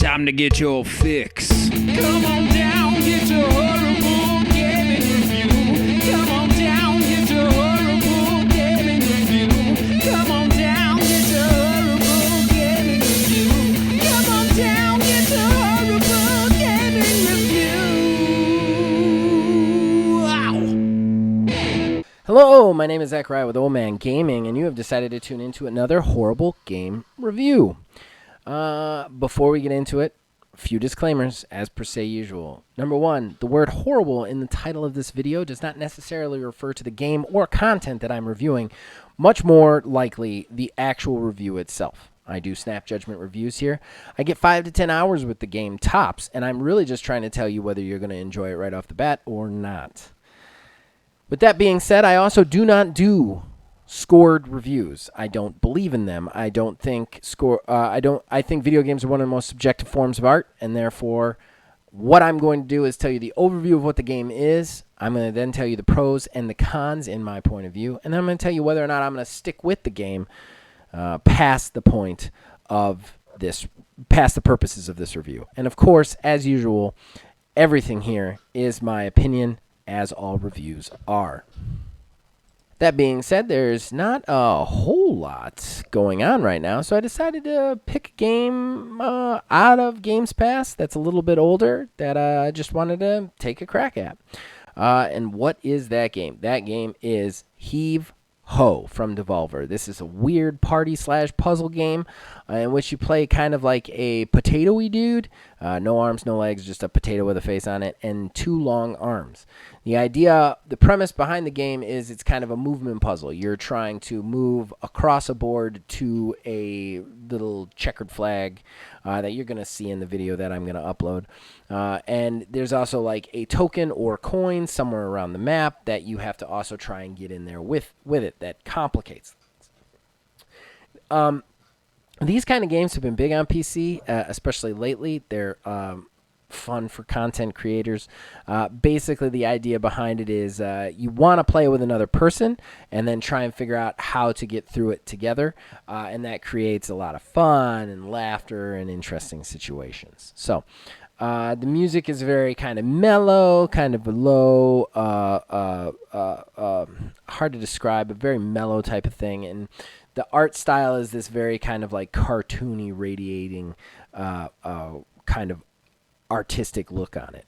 Time to get your fix. Come on down, get your horrible gaming review. Come on down, get your horrible gaming review. Come on down, get your horrible gaming review. Come on down, get your horrible gaming review. Ow! Hello, my name is Zachariah with Old Man Gaming, and you have decided to tune into another horrible game review. Before we get into it, a few disclaimers, as per se usual. Number one, the word horrible in the title of this video does not necessarily refer to the game or content that I'm reviewing, much more likely the actual review itself. I do snap judgment reviews here. I get 5 to 10 hours with the game tops, and I'm really just trying to tell you whether you're going to enjoy it right off the bat or not. With that being said, I also do not do scored reviews. I don't believe in them. I don't think I think video games are one of the most subjective forms of art, and therefore what I'm going to do is tell you the overview of what the game is. I'm going to then tell you the pros and the cons in my point of view, and then I'm going to tell you whether or not I'm going to stick with the game past the point of this, past the purposes of this review. And of course, as usual, everything here is my opinion, as all reviews are. That being said, there's not a whole lot going on right now, so I decided to pick a game out of Games Pass that's a little bit older that I just wanted to take a crack at. And what is that game? That game is Heave from Devolver. This is a weird party/puzzle game in which you play kind of like a potato-y dude. No arms, no legs, just a potato with a face on it, and 2 long arms. The premise behind the game is it's kind of a movement puzzle. You're trying to move across a board to a little checkered flag that you're going to see in the video that I'm going to upload. And there's also like a token or coin somewhere around the map that you have to also try and get in there with it. That complicates things. These kind of games have been big on PC, especially lately. They're fun for content creators. Basically, the idea behind it is you want to play with another person and then try and figure out how to get through it together. And that creates a lot of fun and laughter and interesting situations. So the music is very kind of mellow, kind of low, hard to describe, a very mellow type of thing. And the art style is this very kind of like cartoony, radiating kind of artistic look on it.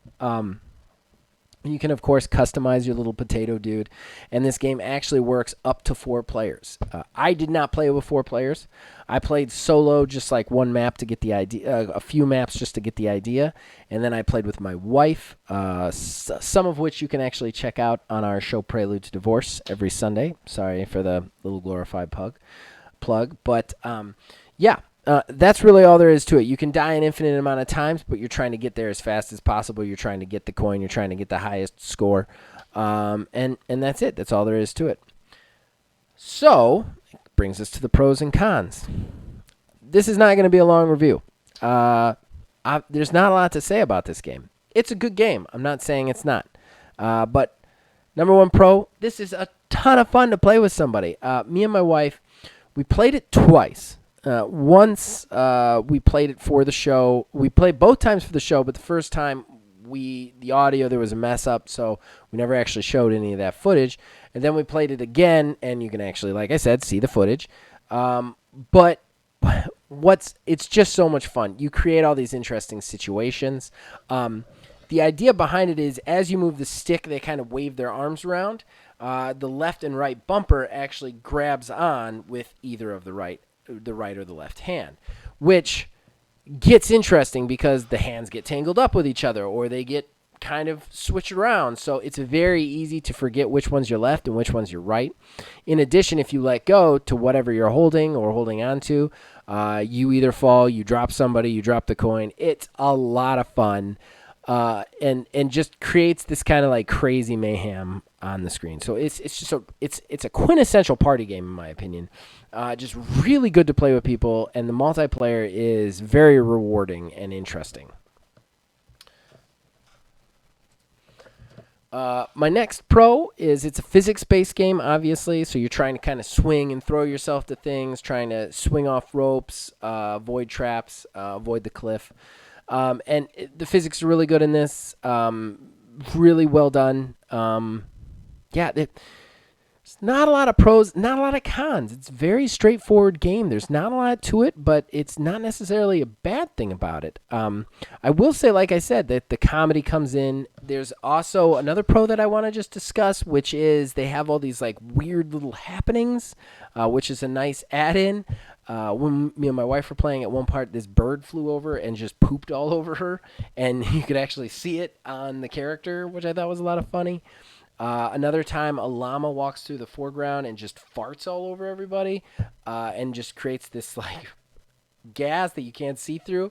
You can, of course, customize your little potato dude, and this game actually works up to 4 players. I did not play with 4 players. I played solo, just like one map to get the idea, a few maps just to get the idea, and then I played with my wife, some of which you can actually check out on our show Prelude to Divorce every Sunday. Sorry for the little glorified plug, but yeah. That's really all there is to it. You can die an infinite amount of times, but you're trying to get there as fast as possible. You're trying to get the coin. You're trying to get the highest score. And that's it. That's all there is to it. So, it brings us to the pros and cons. This is not going to be a long review. There's not a lot to say about this game. It's a good game. I'm not saying it's not. But number one pro, this is a ton of fun to play with somebody. Me and my wife, we played it twice. Once we played it for the show. We played both times for the show, but the first time the audio, there was a mess up, so we never actually showed any of that footage. And then we played it again, and you can actually, like I said, see the footage. But it's just so much fun. You create all these interesting situations. The idea behind it is as you move the stick, they kind of wave their arms around. The left and right bumper actually grabs on with either of the right or the left hand, which gets interesting because the hands get tangled up with each other or they get kind of switched around. So it's very easy to forget which one's your left and which one's your right. In addition, if you let go to whatever you're holding or holding on to, you either fall, you drop somebody, you drop the coin. It's a lot of fun. And just creates this kind of like crazy mayhem on the screen. So it's a quintessential party game in my opinion. Just really good to play with people, and the multiplayer is very rewarding and interesting. My next pro is it's a physics-based game, obviously. So you're trying to kind of swing and throw yourself to things, trying to swing off ropes, avoid traps, avoid the cliff. The physics are really good in this. Really well done. There's not a lot of pros, not a lot of cons. It's a very straightforward game. There's not a lot to it, but it's not necessarily a bad thing about it. I will say, like I said, that the comedy comes in. There's also another pro that I want to just discuss, which is they have all these like weird little happenings, which is a nice add-in. When me and my wife were playing, at one part, this bird flew over and just pooped all over her, and you could actually see it on the character, which I thought was a lot of funny. Another time, a llama walks through the foreground and just farts all over everybody, and just creates this like gas that you can't see through.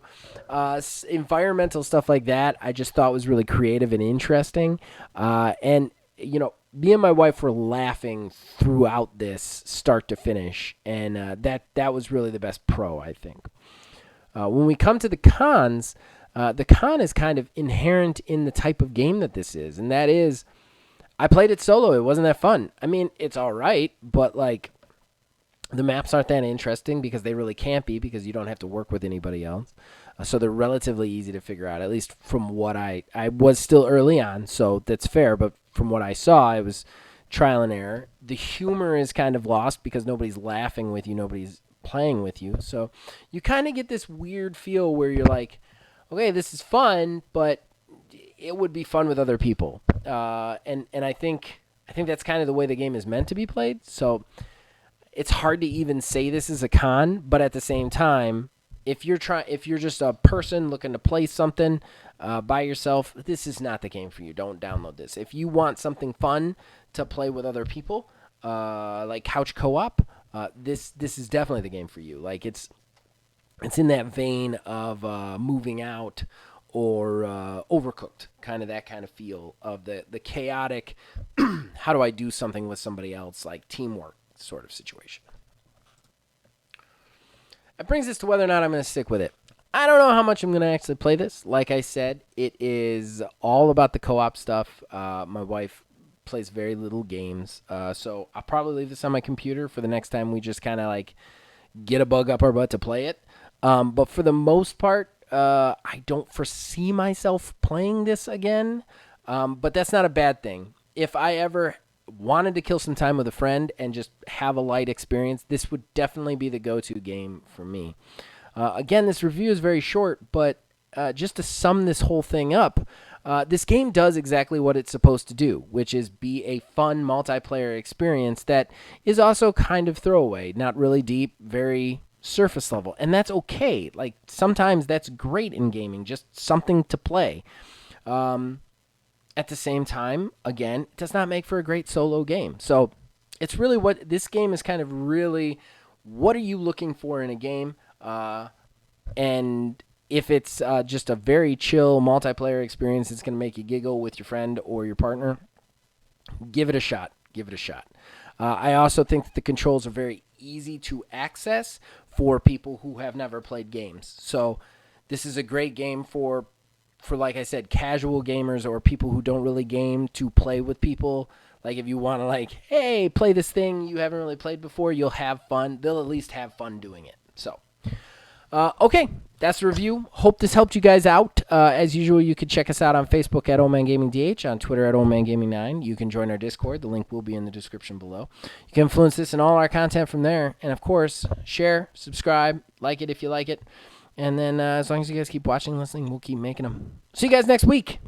Environmental stuff like that, I just thought was really creative and interesting. And you know, me and my wife were laughing throughout this, start to finish, and that was really the best pro, I think. When we come to the cons, the con is kind of inherent in the type of game that this is, and that is, I played it solo. It wasn't that fun. I mean, it's all right, but like the maps aren't that interesting because they really can't be, because you don't have to work with anybody else. So they're relatively easy to figure out, at least from what I was still early on, so that's fair. But from what I saw, it was trial and error. The humor is kind of lost because nobody's laughing with you. Nobody's playing with you. So you kind of get this weird feel where you're like, okay, this is fun, but it would be fun with other people. And I think that's kind of the way the game is meant to be played. So it's hard to even say this is a con, but at the same time, if you're just a person looking to play something by yourself, this is not the game for you. Don't download this. If you want something fun to play with other people, like couch co-op, this is definitely the game for you. Like it's in that vein of Moving Out or Overcooked, kind of that kind of feel of the chaotic, how do I do something with somebody else, like teamwork sort of situation. That brings us to whether or not I'm going to stick with it. I don't know how much I'm going to actually play this. Like I said, it is all about the co-op stuff. My wife plays very little games, so I'll probably leave this on my computer for the next time we just kind of like get a bug up our butt to play it. But for the most part, I don't foresee myself playing this again, but that's not a bad thing. If I ever wanted to kill some time with a friend and just have a light experience, this would definitely be the go-to game for me. Again, this review is very short, but just to sum this whole thing up, this game does exactly what it's supposed to do, which is be a fun multiplayer experience that is also kind of throwaway, not really deep, very surface level, and that's okay. Like sometimes that's great in gaming, just something to play. At the same time, again, it does not make for a great solo game. So it's really what this game is kind of really, what are you looking for in a game? And if it's just a very chill multiplayer experience that's going to make you giggle with your friend or your partner, give it a shot. Give it a shot. I also think that the controls are very easy to access for people who have never played games. So this is a great game for like I said, casual gamers or people who don't really game to play with people. Like if you want to like, hey, play this thing you haven't really played before, you'll have fun. They'll at least have fun doing it. So, okay, that's the review. Hope this helped you guys out. As usual, you can check us out on Facebook at OldManGamingDH, on Twitter at OldManGaming9. You can join our Discord. The link will be in the description below. You can influence this and all our content from there. And, of course, share, subscribe, like it if you like it. And then as long as you guys keep watching and listening, we'll keep making them. See you guys next week.